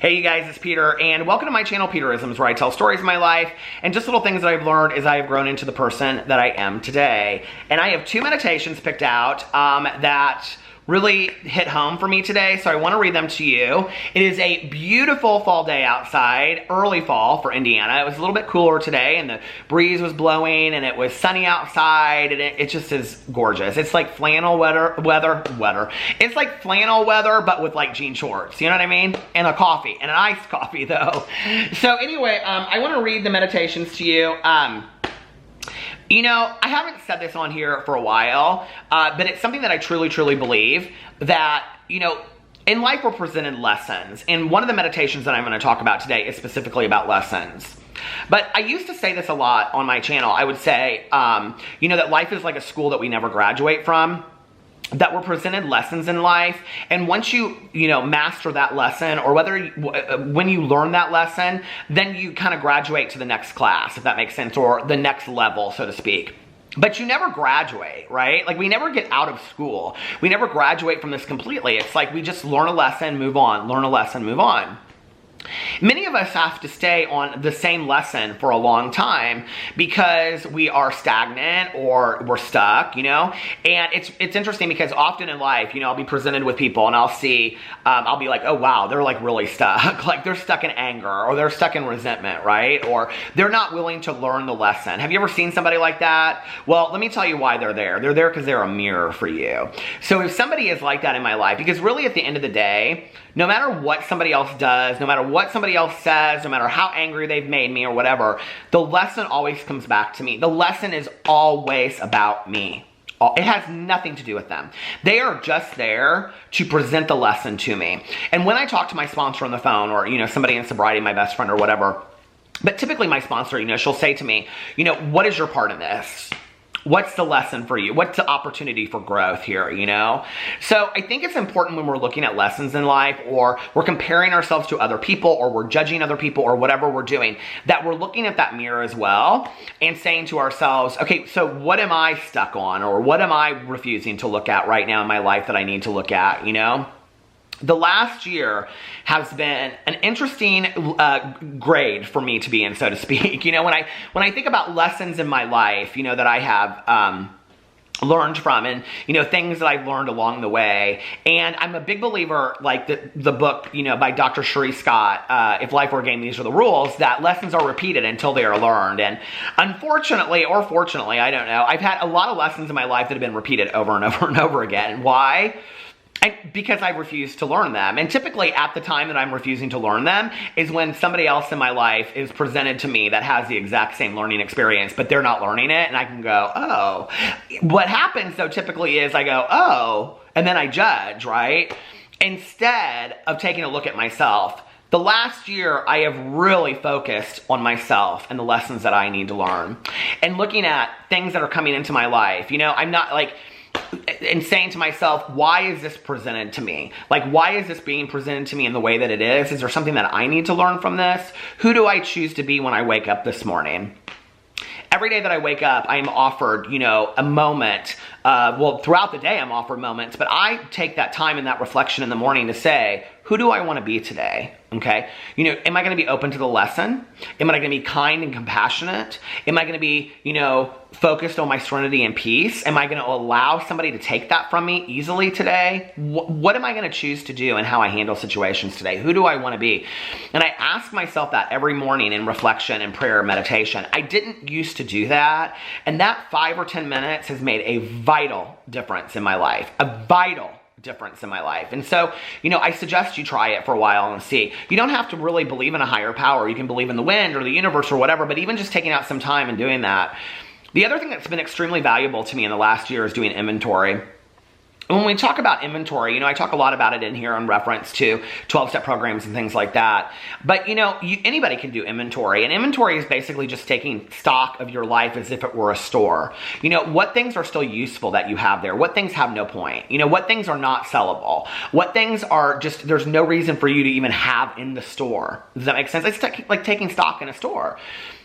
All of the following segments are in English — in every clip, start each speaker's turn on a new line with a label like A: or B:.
A: Hey you guys, it's Peter, and welcome to my channel, Peterisms, where I tell stories of my life and just little things that I've learned as I have grown into the person that I am today. And I have two meditations picked out that really hit home for me today, so I want to read them to you. It is a beautiful fall day outside, early fall for Indiana. It was a little bit cooler today, and the breeze was blowing, and it was sunny outside, and it just is gorgeous. It's like flannel weather. It's like flannel weather, but with like jean shorts, you know what I mean? And a coffee, and an iced coffee though. So anyway, I want to read the meditations to you. You know, I haven't said this on here for a while, but it's something that I truly believe that, you know, in life we're presented lessons. And one of the meditations that I'm going to talk about today is specifically about lessons. But I used to say this a lot on my channel. I would say, you know, that life is like a school that we never graduate from. That we're presented lessons in life, and once you master that lesson, or when you learn that lesson, then you kind of graduate to the next class, if that makes sense, or the next level, so to speak. But you never graduate, right? Like, we never get out of school. We never graduate from this completely. It's like we just learn a lesson, move on, learn a lesson, move on. Many of us have to stay on the same lesson for a long time because we are stagnant or we're stuck, you know? And it's interesting because often in life, you know, I'll be presented with people and I'll see, I'll be like, oh wow, they're like really stuck. Like they're stuck in anger, or they're stuck in resentment, right? Or they're not willing to learn the lesson. Have you ever seen somebody like that? Well, let me tell you why they're there. They're there because they're a mirror for you. So if somebody is like that in my life, because really at the end of the day, no matter what somebody else does, no matter what somebody else says, no matter how angry they've made me or whatever, the lesson always comes back to me. The lesson is always about me. It has nothing to do with them. They are just there to present the lesson to me. And when I talk to my sponsor on the phone, or, you know, somebody in sobriety, my best friend or whatever, but typically my sponsor, you know, she'll say to me, you know, what is your part in this? What's the lesson for you? What's the opportunity for growth here, you know? So I think it's important when we're looking at lessons in life, or we're comparing ourselves to other people, or we're judging other people, or whatever we're doing, that we're looking at that mirror as well and saying to ourselves, okay, so what am I stuck on? Or what am I refusing to look at right now in my life that I need to look at, you know? The last year has been an interesting grade for me to be in, so to speak. You know, when I think about lessons in my life, you know, that I have learned from, and, you know, things that I've learned along the way. And I'm a big believer, like the book, you know, by Dr. Sheree Scott, If Life Were a Game, These Are the Rules, that lessons are repeated until they are learned. And unfortunately, or fortunately, I don't know, I've had a lot of lessons in my life that have been repeated over and over and over again. Why? Because I refuse to learn them. And typically at the time that I'm refusing to learn them is when somebody else in my life is presented to me that has the exact same learning experience, but they're not learning it, and I can go, oh. What happens though typically is I go, oh, and then I judge, right? Instead of taking a look at myself. The last year, I have really focused on myself and the lessons that I need to learn, and looking at things that are coming into my life. You know, I'm not like, and saying to myself, why is this presented to me? Like, why is this being presented to me in the way that it is? Is there something that I need to learn from this? Who do I choose to be when I wake up this morning? Every day that I wake up, I am offered, you know, a moment. Well, throughout the day, I'm offered moments, but I take that time and that reflection in the morning to say, who do I want to be today? Okay. You know, am I going to be open to the lesson? Am I going to be kind and compassionate? Am I going to be, you know, focused on my serenity and peace? Am I going to allow somebody to take that from me easily today? What am I going to choose to do and how I handle situations today? Who do I want to be? And I ask myself that every morning in reflection and prayer and meditation. I didn't used to do that. And that 5 or 10 minutes has made a vital difference in my life. A vital difference in my life. And so, you know, I suggest you try it for a while and see. You don't have to really believe in a higher power. You can believe in the wind or the universe or whatever, but even just taking out some time and doing that. The other thing that's been extremely valuable to me in the last year is doing inventory. When we talk about inventory, you know, I talk a lot about it in here in reference to 12-step programs and things like that. But, you know, anybody can do inventory. And inventory is basically just taking stock of your life as if it were a store. You know, what things are still useful that you have there? What things have no point? You know, what things are not sellable? What things are just, there's no reason for you to even have in the store? Does that make sense? It's like taking stock in a store.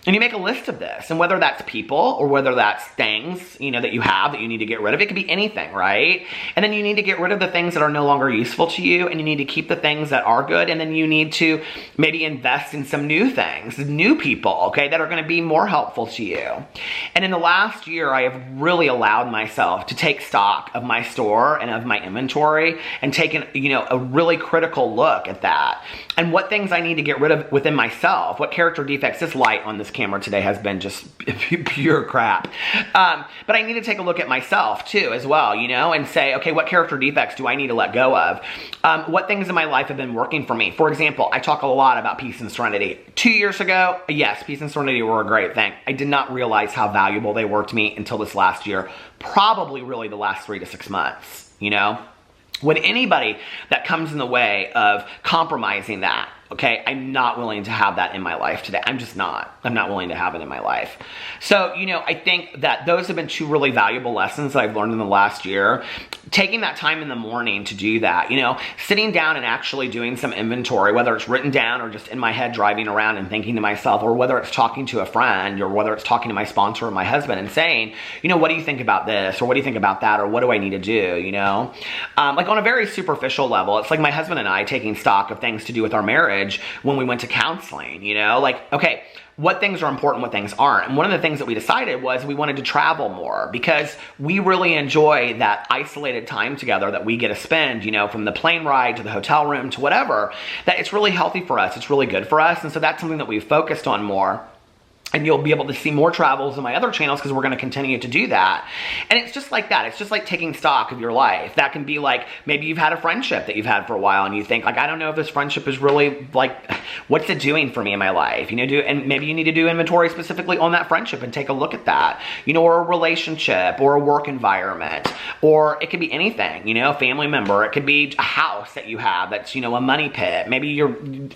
A: And you make a list of this, and whether that's people or whether that's things, you know, that you have that you need to get rid of. It could be anything, right? And then you need to get rid of the things that are no longer useful to you, and you need to keep the things that are good, and then you need to maybe invest in some new things, new people, okay, that are going to be more helpful to you. And in the last year, I have really allowed myself to take stock of my store and of my inventory and taken, you know, a really critical look at that and what things I need to get rid of within myself, what character defects. This light on this camera today has been just pure crap. But I need to take a look at myself too as well, you know, and say, okay, what character defects do I need to let go of? What things in my life have been working for me? For example, I talk a lot about peace and serenity. 2 years ago, yes, peace and serenity were a great thing. I did not realize how valuable they were to me until this last year, probably really the last 3 to 6 months, you know? When anybody that comes in the way of compromising that, okay, I'm not willing to have that in my life today. I'm just not. I'm not willing to have it in my life. So, you know, I think that those have been 2 really valuable lessons that I've learned in the last year. Taking that time in the morning to do that, you know, sitting down and actually doing some inventory, whether it's written down or just in my head driving around and thinking to myself, or whether it's talking to a friend, or whether it's talking to my sponsor or my husband and saying, you know, what do you think about this? Or what do you think about that? Or what do I need to do? You know, like on a very superficial level, it's like my husband and I taking stock of things to do with our marriage when we went to counseling, you know, like, okay, what things are important, what things aren't. And one of the things that we decided was we wanted to travel more because we really enjoy that isolated time together that we get to spend, you know, from the plane ride to the hotel room to whatever, that it's really healthy for us. It's really good for us. And so that's something that we've focused on more. And you'll be able to see more travels in my other channels because we're going to continue to do that. And it's just like that. It's just like taking stock of your life. That can be like, maybe you've had a friendship that you've had for a while and you think like, I don't know if this friendship is really like, what's it doing for me in my life? You know, and maybe you need to do inventory specifically on that friendship and take a look at that, you know, or a relationship or a work environment, or it could be anything, you know, a family member. It could be a house that you have that's, you know, a money pit. Maybe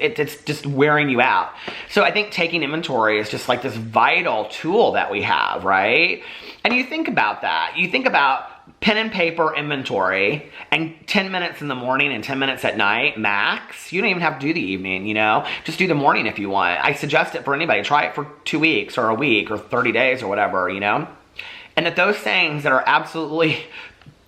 A: it's just wearing you out. So I think taking inventory is just like this vital tool that we have, right? And you think about that. You think about pen and paper inventory and 10 minutes in the morning and 10 minutes at night, max. You don't even have to do the evening, you know? Just do the morning if you want. I suggest it for anybody. Try it for 2 weeks or a week or 30 days or whatever, you know? And that those things that are absolutely,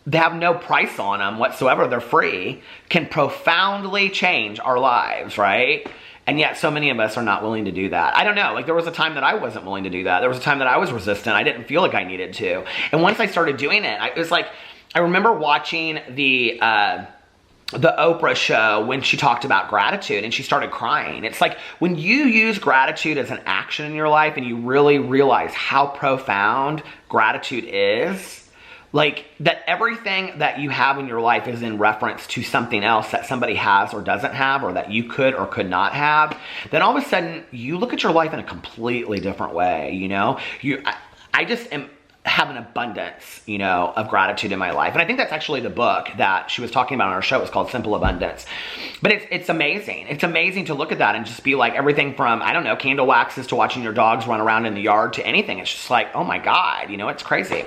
A: they have no price on them whatsoever, they're free, can profoundly change our lives, right? And yet so many of us are not willing to do that. I don't know, like there was a time that I wasn't willing to do that. There was a time that I was resistant. I didn't feel like I needed to. And once I started doing it, it was like, I remember watching the Oprah show when she talked about gratitude and she started crying. It's like when you use gratitude as an action in your life and you really realize how profound gratitude is, like that everything that you have in your life is in reference to something else that somebody has or doesn't have, or that you could or could not have, then all of a sudden you look at your life in a completely different way, you know? I just have an abundance, you know, of gratitude in my life. And I think that's actually the book that she was talking about on her show. It's called Simple Abundance. But it's amazing. It's amazing to look at that and just be like everything from, I don't know, candle waxes to watching your dogs run around in the yard to anything. It's just like, oh my God, you know, it's crazy.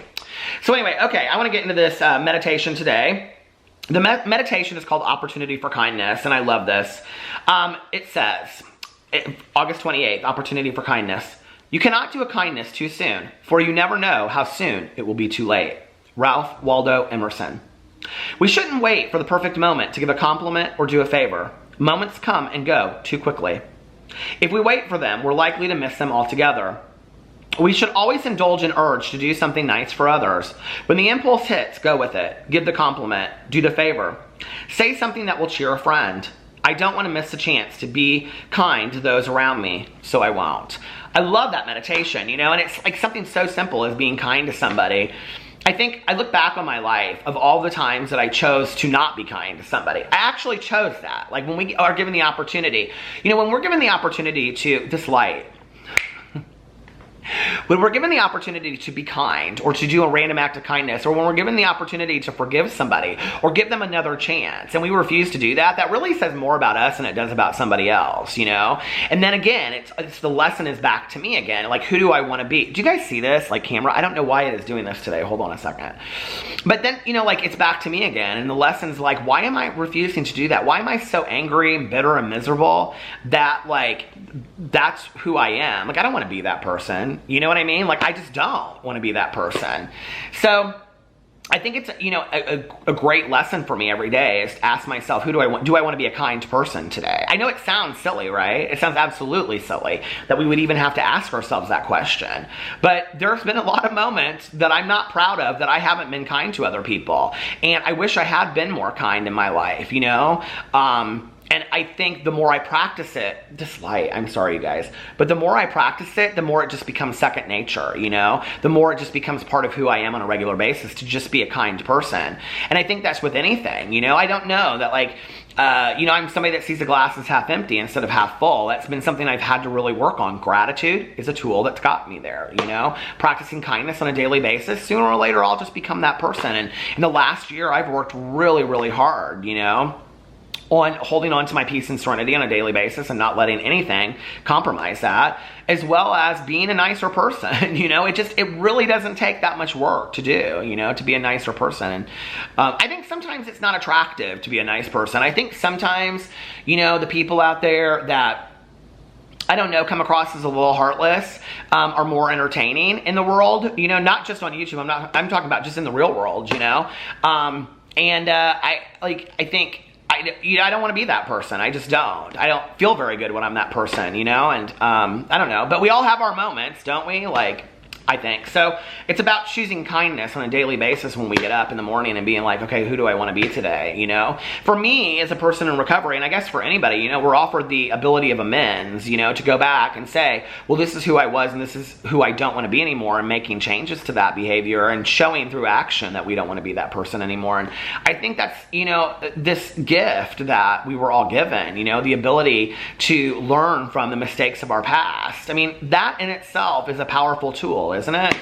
A: So anyway, okay, I want to get into this meditation today. The meditation is called Opportunity for Kindness, and I love this. It says, August 28th, Opportunity for Kindness. You cannot do a kindness too soon, for you never know how soon it will be too late. Ralph Waldo Emerson. We shouldn't wait for the perfect moment to give a compliment or do a favor. Moments come and go too quickly. If we wait for them, we're likely to miss them altogether. We should always indulge an urge to do something nice for others. When the impulse hits, go with it. Give the compliment. Do the favor. Say something that will cheer a friend. I don't want to miss the chance to be kind to those around me, so I won't. I love that meditation, you know, and it's like something so simple as being kind to somebody. I think I look back on my life of all the times that I chose to not be kind to somebody. I actually chose that. Like when we are given the opportunity, you know, when we're given the opportunity to, this light, When we're given the opportunity to be kind or to do a random act of kindness, or when we're given the opportunity to forgive somebody or give them another chance and we refuse to do that, that really says more about us than it does about somebody else, you know? And then again, it's the lesson is back to me again. Like, who do I want to be? Do you guys see this? Like, camera? I don't know why it is doing this today. Hold on a second. But then, you know, like, it's back to me again. And the lesson's like, why am I refusing to do that? Why am I so angry and bitter and miserable that, like, that's who I am? Like, I don't want to be that person. You know what I mean? Like, I just don't want to be that person. So I think it's, you know, a great lesson for me every day is to ask myself, who do I want? Do I want to be a kind person today? I know it sounds silly, right? It sounds absolutely silly that we would even have to ask ourselves that question. But there's been a lot of moments that I'm not proud of that I haven't been kind to other people. And I wish I had been more kind in my life, you know? And I think the more I practice it, this light, I'm sorry you guys, but the more I practice it, the more it just becomes second nature, you know? The more it just becomes part of who I am on a regular basis to just be a kind person. And I think that's with anything, you know? I don't know that, like, you know, I'm somebody that sees the glass as half empty instead of half full. That's been something I've had to really work on. Gratitude is a tool that's got me there, you know? Practicing kindness on a daily basis, sooner or later I'll just become that person. And in the last year, I've worked really, really hard, you know? On holding on to my peace and serenity on a daily basis and not letting anything compromise that, as well as being a nicer person. You know, it really doesn't take that much work to do, you know, to be a nicer person. And I think sometimes it's not attractive to be a nice person. I think sometimes, you know, the people out there that, I don't know, come across as a little heartless, are more entertaining in the world, you know, not just on YouTube. I'm talking about just in the real world, you know. I don't want to be that person. I just don't. I don't feel very good when I'm that person, you know? And I don't know. But we all have our moments, don't we? Like, I think. So it's about choosing kindness on a daily basis when we get up in the morning and being like, okay, who do I want to be today, you know? For me, as a person in recovery, and I guess for anybody, you know, we're offered the ability of amends, you know, to go back and say, well, this is who I was and this is who I don't want to be anymore, and making changes to that behavior and showing through action that we don't want to be that person anymore. And I think that's, you know, this gift that we were all given, you know, the ability to learn from the mistakes of our past. I mean, that in itself is a powerful tool, isn't it?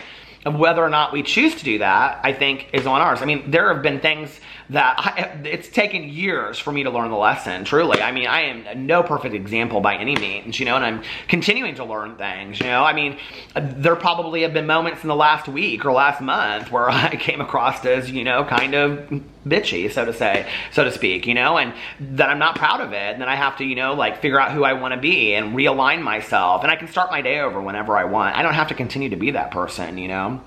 A: And whether or not we choose to do that, I think, is on ours. I mean, there have been things that it's taken years for me to learn the lesson, truly. I mean, I am no perfect example by any means, you know, and I'm continuing to learn things, you know. I mean, there probably have been moments in the last week or last month where I came across as, you know, kind of bitchy, so to speak, you know, and that I'm not proud of it. And then I have to, you know, like, figure out who I want to be and realign myself. And I can start my day over whenever I want. I don't have to continue to be that person, you know.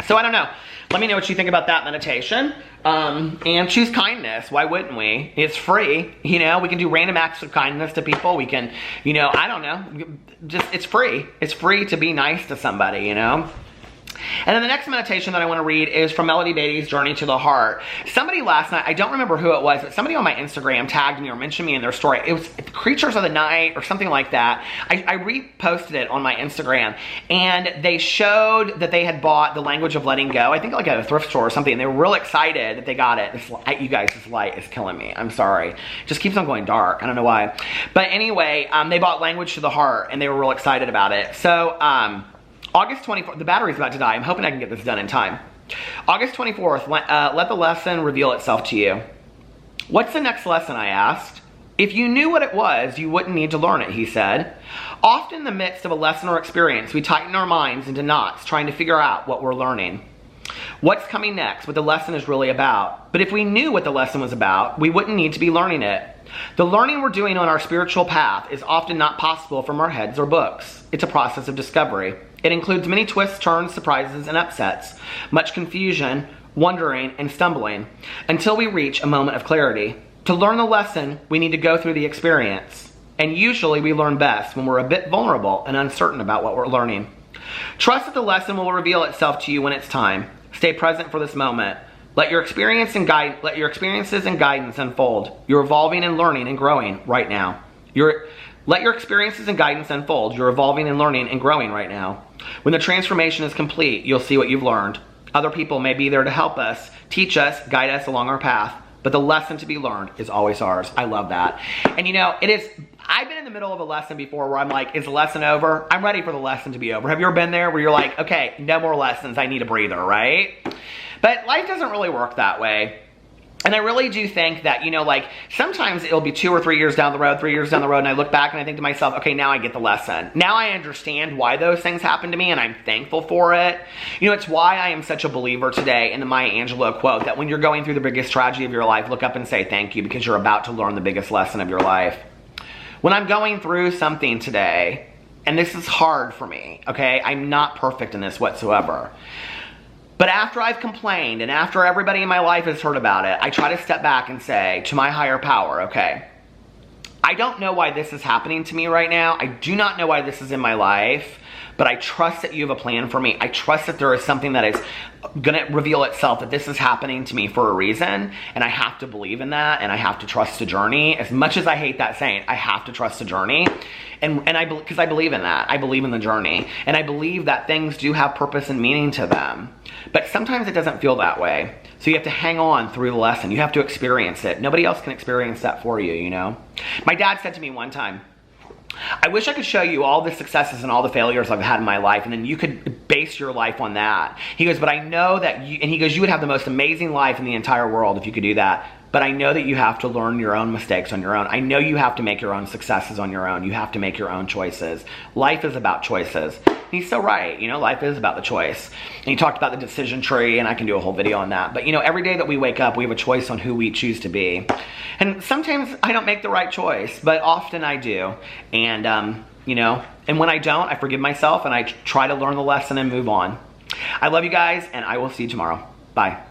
A: So I don't know. Let me know what you think about that meditation. And choose kindness. Why wouldn't we? It's free. You know, we can do random acts of kindness to people. We can, you know, I don't know. Just, it's free. It's free to be nice to somebody, you know. And then the next meditation that I want to read is from Melody Beatty's Journey to the Heart. Somebody last night, I don't remember who it was, but somebody on my Instagram tagged me or mentioned me in their story. It was Creatures of the Night or something like that. I reposted it on my Instagram, and they showed that they had bought The Language of Letting Go, I think like at a thrift store or something, and they were real excited that they got it. You guys, this light is killing me. I'm sorry. It just keeps on going dark. I don't know why. But anyway, they bought Language to the Heart, and they were real excited about it. So, August 24th, the battery's about to die. I'm hoping I can get this done in time. August 24th, let the lesson reveal itself to you. What's the next lesson, I asked. If you knew what it was, you wouldn't need to learn it, he said. Often in the midst of a lesson or experience, we tighten our minds into knots trying to figure out what we're learning. What's coming next, what the lesson is really about. But if we knew what the lesson was about, we wouldn't need to be learning it. The learning we're doing on our spiritual path is often not possible from our heads or books. It's a process of discovery. It includes many twists, turns, surprises, and upsets, much confusion, wondering, and stumbling, until we reach a moment of clarity. To learn the lesson, we need to go through the experience. And usually we learn best when we're a bit vulnerable and uncertain about what we're learning. Trust that the lesson will reveal itself to you when it's time. Stay present for this moment. Let your experiences and guidance unfold. You're evolving and learning and growing right now. Let your experiences and guidance unfold. You're evolving and learning and growing right now. When the transformation is complete, you'll see what you've learned. Other people may be there to help us, teach us, guide us along our path, but the lesson to be learned is always ours. I love that. And you know, I I've been in the middle of a lesson before where I'm like, is the lesson over? I'm ready for the lesson to be over. Have you ever been there where you're like, okay, no more lessons, I need a breather, right? But life doesn't really work that way. And I really do think that, you know, like, sometimes it'll be 2 or 3 years down the road, 3 years down the road, and I look back and I think to myself, okay, now I get the lesson. Now I understand why those things happened to me, and I'm thankful for it. You know, it's why I am such a believer today in the Maya Angelou quote that when you're going through the biggest tragedy of your life, look up and say thank you, because you're about to learn the biggest lesson of your life. When I'm going through something today, and this is hard for me, okay? I'm not perfect in this whatsoever. But after I've complained and after everybody in my life has heard about it, I try to step back and say to my higher power, okay, I don't know why this is happening to me right now. I do not know why this is in my life, but I trust that you have a plan for me. I trust that there is something that is gonna reveal itself, that this is happening to me for a reason, and I have to believe in that, and I have to trust the journey. As much as I hate that saying, I have to trust the journey, because I believe in that. I believe in the journey, and I believe that things do have purpose and meaning to them. But sometimes it doesn't feel that way. So you have to hang on through the lesson. You have to experience it. Nobody else can experience that for you, you know? My dad said to me one time, I wish I could show you all the successes and all the failures I've had in my life, and then you could base your life on that. He goes, but I know that you, and he goes, you would have the most amazing life in the entire world if you could do that. But I know that you have to learn your own mistakes on your own. I know you have to make your own successes on your own. You have to make your own choices. Life is about choices. And he's so right. You know, life is about the choice. And he talked about the decision tree, and I can do a whole video on that. But, you know, every day that we wake up, we have a choice on who we choose to be. And sometimes I don't make the right choice, but often I do. And, you know, and when I don't, I forgive myself, and I try to learn the lesson and move on. I love you guys, and I will see you tomorrow. Bye.